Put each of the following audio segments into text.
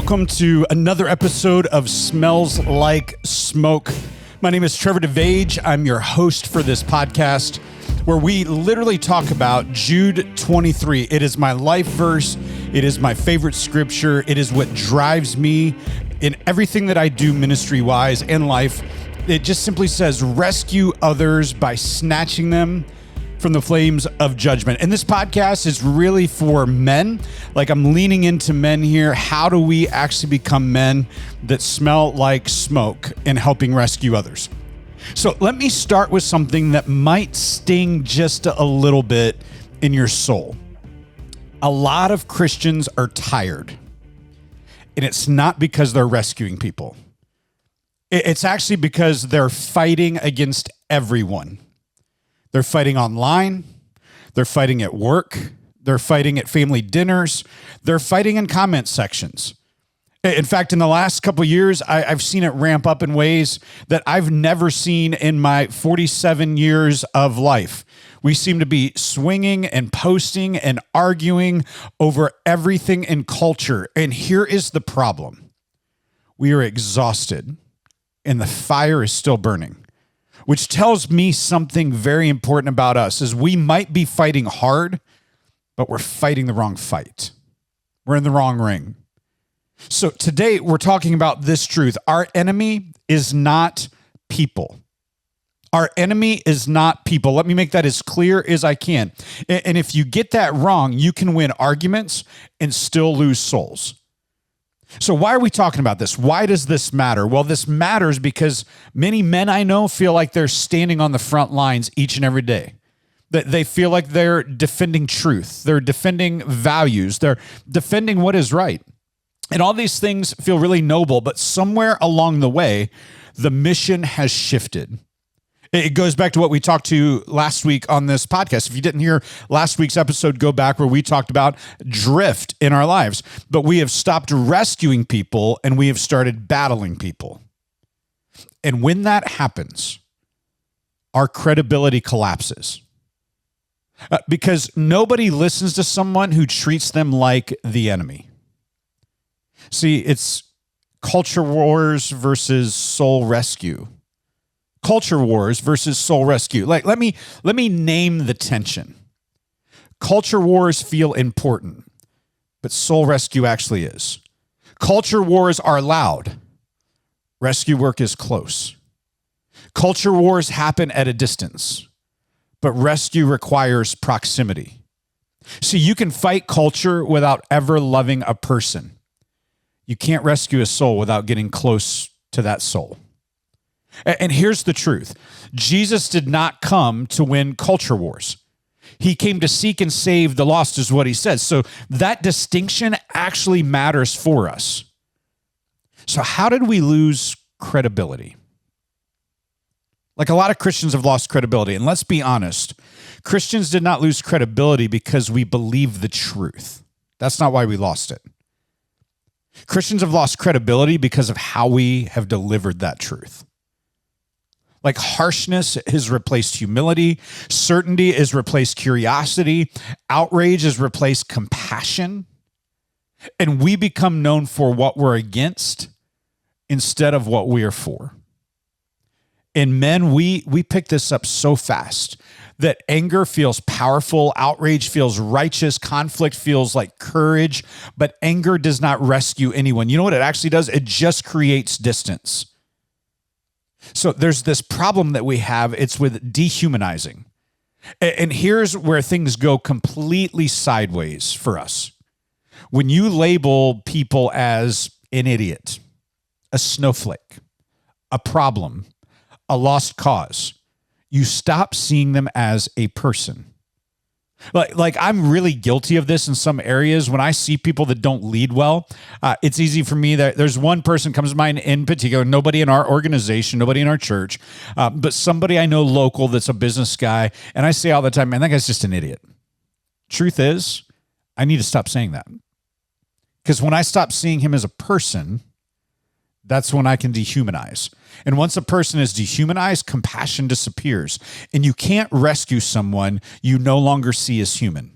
welcome to another episode of Smells Like Smoke. My name is Trevor Devage. I'm your host for this podcast, where we literally talk about Jude 23. It is my life verse. It is my favorite scripture. It is what drives me in everything that I do ministry-wise and life. It just simply says, rescue others by snatching them from the flames of judgment. And this podcast is really for men. Like, I'm leaning into men here. How do we actually become men that smell like smoke in helping rescue others? So let me start with something that might sting just a little bit in your soul. A lot of Christians are tired, and it's not because they're rescuing people. It's actually because they're fighting against everyone. They're fighting online. They're fighting at work. They're fighting at family dinners. They're fighting in comment sections. In fact, in the last couple of years, I've seen it ramp up in ways that I've never seen in my 47 years of life. We seem to be swinging and posting and arguing over everything in culture. And here is the problem. We are exhausted, and the fire is still burning, which tells me something very important about us, is we might be fighting hard, but we're fighting the wrong fight. We're in the wrong ring. So today we're talking about this truth. Our enemy is not people. Our enemy is not people. Let me make that as clear as I can. And if you get that wrong, you can win arguments and still lose souls. So why are we talking about this? Why does this matter? Well, this matters because many men I know feel like they're standing on the front lines each and every day. That they feel like they're defending truth. They're defending values. They're defending what is right. And all these things feel really noble, but somewhere along the way, the mission has shifted. It goes back to what we talked to last week on this podcast. If you didn't hear last week's episode, go back where we talked about drift in our lives. But we have stopped rescuing people and we have started battling people. And when that happens, our credibility collapses. Because nobody listens to someone who treats them like the enemy. See, it's culture wars versus soul rescue. Culture wars versus soul rescue. Like, let me name the tension. Culture wars feel important, but soul rescue actually is. Culture wars are loud. Rescue work is close. Culture wars happen at a distance, but rescue requires proximity. See, you can fight culture without ever loving a person. You can't rescue a soul without getting close to that soul. And here's the truth. Jesus did not come to win culture wars. He came to seek and save the lost, is what he says. So that distinction actually matters for us. So how did we lose credibility? Like, a lot of Christians have lost credibility. And let's be honest, Christians did not lose credibility because we believe the truth. That's not why we lost it. Christians have lost credibility because of how we have delivered that truth. Like, harshness has replaced humility. Certainty has replaced curiosity. Outrage has replaced compassion. And we become known for what we're against instead of what we are for. And men, we pick this up so fast that anger feels powerful, outrage feels righteous, conflict feels like courage, but anger does not rescue anyone. You know what it actually does? It just creates distance. So there's this problem that we have. It's with dehumanizing. And here's where things go completely sideways for us. When you label people as an idiot, a snowflake, a problem, a lost cause, you stop seeing them as a person. Like I'm really guilty of this in some areas. When I see people that don't lead well, it's easy for me that there's one person comes to mind in particular, nobody in our organization, nobody in our church, but somebody I know local that's a business guy. And I say all the time, man, that guy's just an idiot. Truth is, I need to stop saying that. Because when I stop seeing him as a person, that's when I can dehumanize. And once a person is dehumanized, compassion disappears. And you can't rescue someone you no longer see as human.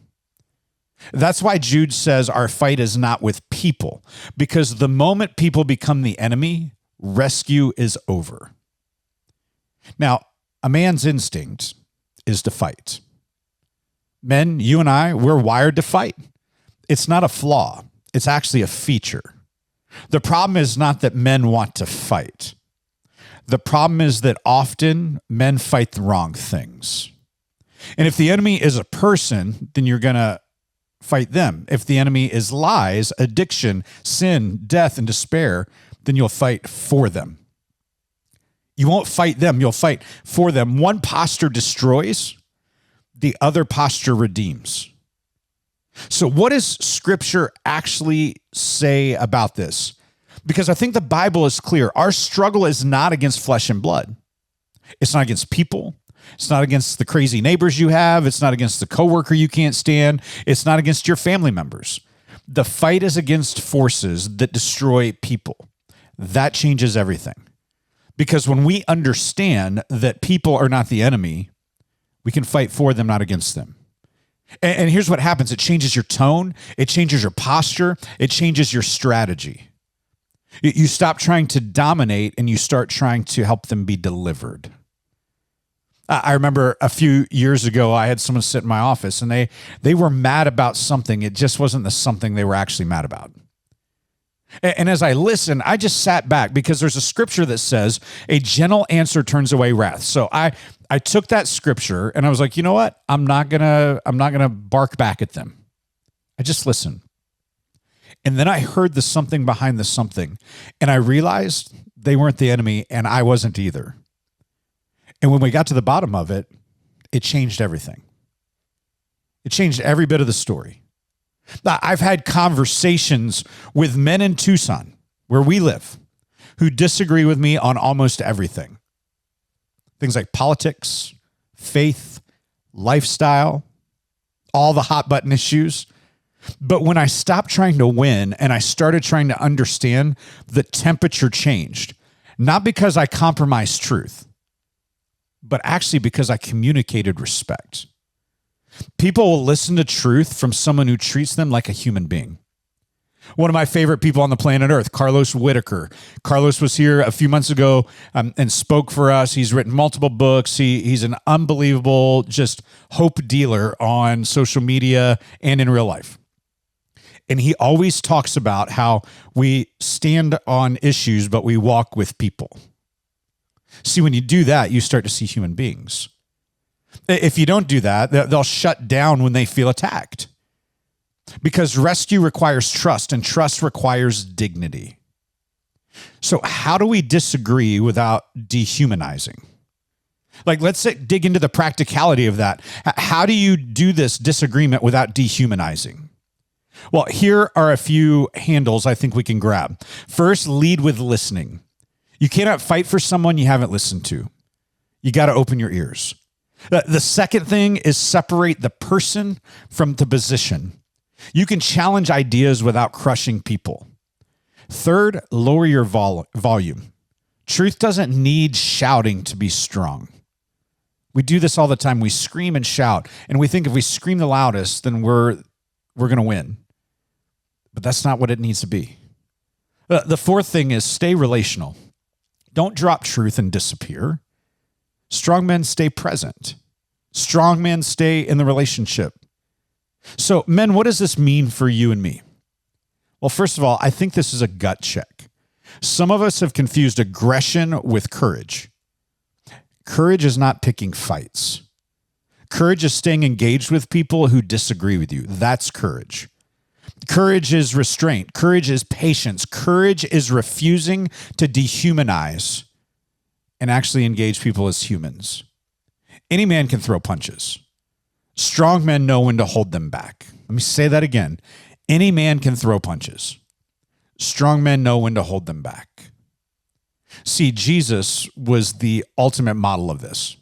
That's why Jude says our fight is not with people, because the moment people become the enemy, rescue is over. Now, a man's instinct is to fight. Men, you and I, we're wired to fight. It's not a flaw. It's actually a feature. The problem is not that men want to fight. The problem is that often men fight the wrong things. And if the enemy is a person, then you're going to fight them. If the enemy is lies, addiction, sin, death, and despair, then you'll fight for them. You won't fight them, you'll fight for them. One posture destroys, the other posture redeems. So what does Scripture actually say about this? Because I think the Bible is clear. Our struggle is not against flesh and blood. It's not against people. It's not against the crazy neighbors you have. It's not against the coworker you can't stand. It's not against your family members. The fight is against forces that destroy people. That changes everything. Because when we understand that people are not the enemy, we can fight for them, not against them. And here's what happens. It changes your tone. It changes your posture. It changes your strategy. You stop trying to dominate and you start trying to help them be delivered. I remember a few years ago, I had someone sit in my office and they were mad about something. It just wasn't the something they were actually mad about. And as I listened, I just sat back because there's a scripture that says a gentle answer turns away wrath. So I took that scripture and I was like, you know what? I'm not gonna bark back at them. I just listened. And then I heard the something behind the something, and I realized they weren't the enemy and I wasn't either. And when we got to the bottom of it, it changed everything. It changed every bit of the story. I've had conversations with men in Tucson, where we live, who disagree with me on almost everything. Things like politics, faith, lifestyle, all the hot button issues. But when I stopped trying to win and I started trying to understand, the temperature changed. Not because I compromised truth, but actually because I communicated respect. People will listen to truth from someone who treats them like a human being. One of my favorite people on the planet Earth, Carlos Whitaker. Carlos was here a few months ago and spoke for us. He's written multiple books. He's an unbelievable just hope dealer on social media and in real life. And he always talks about how we stand on issues, but we walk with people. See, when you do that, you start to see human beings. If you don't do that, they'll shut down when they feel attacked. Because rescue requires trust, and trust requires dignity. So how do we disagree without dehumanizing? Like, let's dig into the practicality of that. How do you do this disagreement without dehumanizing? Well, here are a few handles I think we can grab. First, lead with listening. You cannot fight for someone you haven't listened to. You got to open your ears. The second thing is separate the person from the position. You can challenge ideas without crushing people. Third, lower your volume. Truth doesn't need shouting to be strong. We do this all the time. We scream and shout, and we think if we scream the loudest, then we're going to win. But that's not what it needs to be. The fourth thing is stay relational. Don't drop truth and disappear. Strong men stay present. Strong men stay in the relationship. So, men, what does this mean for you and me? Well, first of all, I think this is a gut check. Some of us have confused aggression with courage. Courage is not picking fights. Courage is staying engaged with people who disagree with you. That's courage. Courage is restraint. Courage is patience. Courage is refusing to dehumanize and actually engage people as humans. Any man can throw punches. Strong men know when to hold them back. Let me say that again. Any man can throw punches. Strong men know when to hold them back. See, Jesus was the ultimate model of this.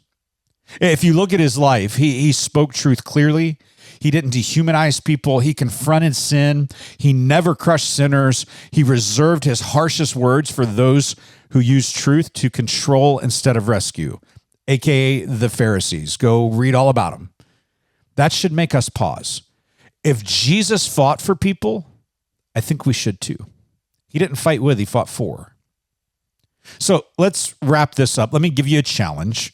If you look at his life, he spoke truth clearly. He didn't dehumanize people. He confronted sin. He never crushed sinners. He reserved his harshest words for those who use truth to control instead of rescue, aka the Pharisees. Go read all about them. That should make us pause. If Jesus fought for people, I think we should too. He didn't fight with, he fought for. So let's wrap this up. Let me give you a challenge.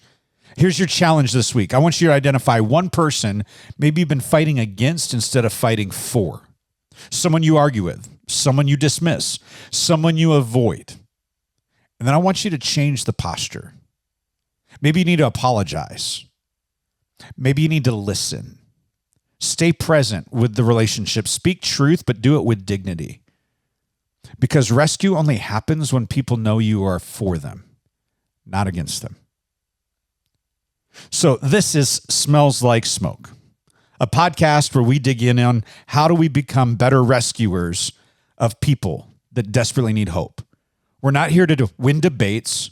Here's your challenge this week. I want you to identify one person maybe you've been fighting against instead of fighting for. Someone you argue with, someone you dismiss, someone you avoid. And then I want you to change the posture. Maybe you need to apologize. Maybe you need to listen. Stay present with the relationship. Speak truth, but do it with dignity. Because rescue only happens when people know you are for them, not against them. So this is Smells Like Smoke, a podcast where we dig in on how do we become better rescuers of people that desperately need hope. We're not here to win debates.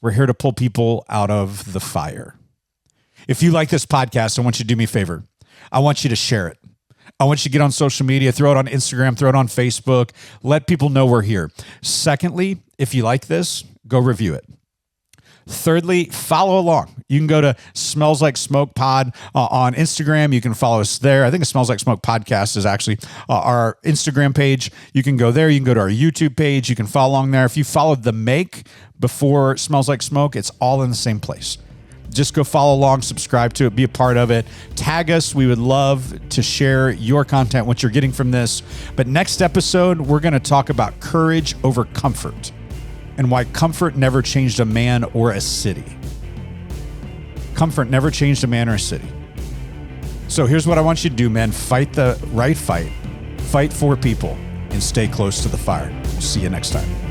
We're here to pull people out of the fire. If you like this podcast, I want you to do me a favor. I want you to share it. I want you to get on social media, throw it on Instagram, throw it on Facebook. Let people know we're here. Secondly, if you like this, go review it. Thirdly, follow along. You can go to Smells Like Smoke Pod on Instagram. You can follow us there. I think it Smells Like Smoke Podcast is actually our Instagram page. You can go there. You can go to our YouTube page. You can follow along there. If you followed the make before Smells Like Smoke, it's all in the same place. Just go follow along, subscribe to it, be a part of it. Tag us. We would love to share your content, what you're getting from this. But next episode, we're going to talk about courage over comfort and why comfort never changed a man or a city. Comfort never changed a man or a city. So here's what I want you to do, man. Fight the right fight. Fight for people and stay close to the fire. We'll see you next time.